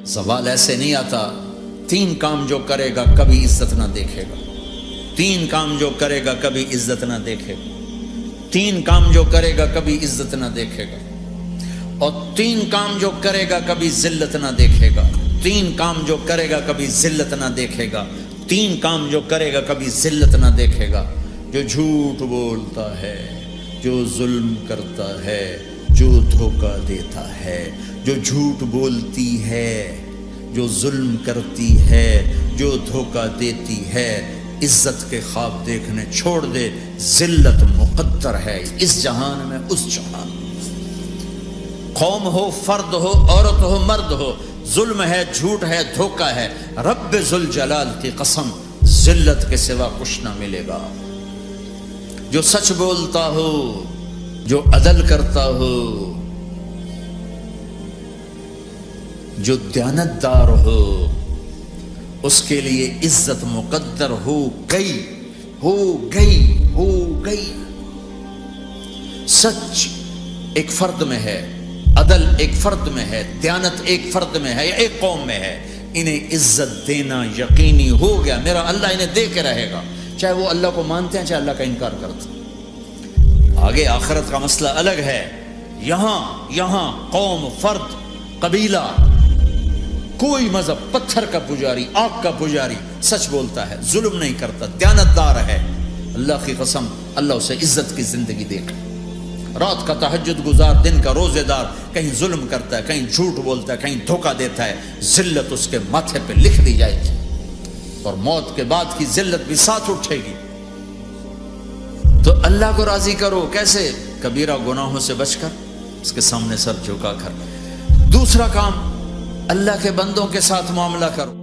زوال ایسے نہیں آتا. 3 کام جو کرے گا کبھی عزت نہ دیکھے گا. 3 کام جو کرے گا کبھی عزت نہ دیکھے گا. 3 کام جو کرے گا کبھی عزت نہ دیکھے گا. اور 3 کام جو کرے گا کبھی ذلت نہ دیکھے گا. 3 کام جو کرے گا کبھی ذلت نہ دیکھے گا. 3 کام جو کرے گا کبھی ذلت نہ دیکھے گا. جو جھوٹ بولتا ہے، جو ظلم کرتا ہے، جو دھوکہ دیتا ہے. جو جھوٹ بولتی ہے، جو ظلم کرتی ہے، جو دھوکہ دیتی ہے، عزت کے خواب دیکھنے چھوڑ دے. ذلت مقدر ہے اس جہان میں اس جہان میں. قوم ہو، فرد ہو، عورت ہو، مرد ہو، ظلم ہے، جھوٹ ہے، دھوکہ ہے، رب ذوالجلال کی قسم ذلت کے سوا کچھ نہ ملے گا. جو سچ بولتا ہو، جو عدل کرتا ہو، جو دیانتدار ہو، اس کے لیے عزت مقدر ہو گئی، ہو گئی، ہو گئی. سچ ایک فرد میں ہے، عدل ایک فرد میں ہے، دیانت ایک فرد میں ہے یا ایک قوم میں ہے. انہیں عزت دینا یقینی ہو گیا. میرا اللہ انہیں دے کے رہے گا، چاہے وہ اللہ کو مانتے ہیں چاہے اللہ کا انکار کرتے ہیں. آگے آخرت کا مسئلہ الگ ہے. یہاں قوم، فرد، قبیلہ، کوئی مذہب، پتھر کا پجاری، آگ کا پجاری سچ بولتا ہے، ظلم نہیں کرتا، دیانتدار ہے، اللہ کی قسم اللہ اسے عزت کی زندگی دے گا. رات کا تہجد گزار، دن کا روزے دار، کہیں ظلم کرتا ہے، کہیں جھوٹ بولتا ہے، کہیں دھوکہ دیتا ہے، ذلت اس کے ماتھے پہ لکھ دی جائے گی اور موت کے بعد کی ذلت بھی ساتھ اٹھے گی. تو اللہ کو راضی کرو. کیسے؟ کبیرہ گناہوں سے بچ کر، اس کے سامنے سر جھکا کر. دوسرا کام، اللہ کے بندوں کے ساتھ معاملہ کرو.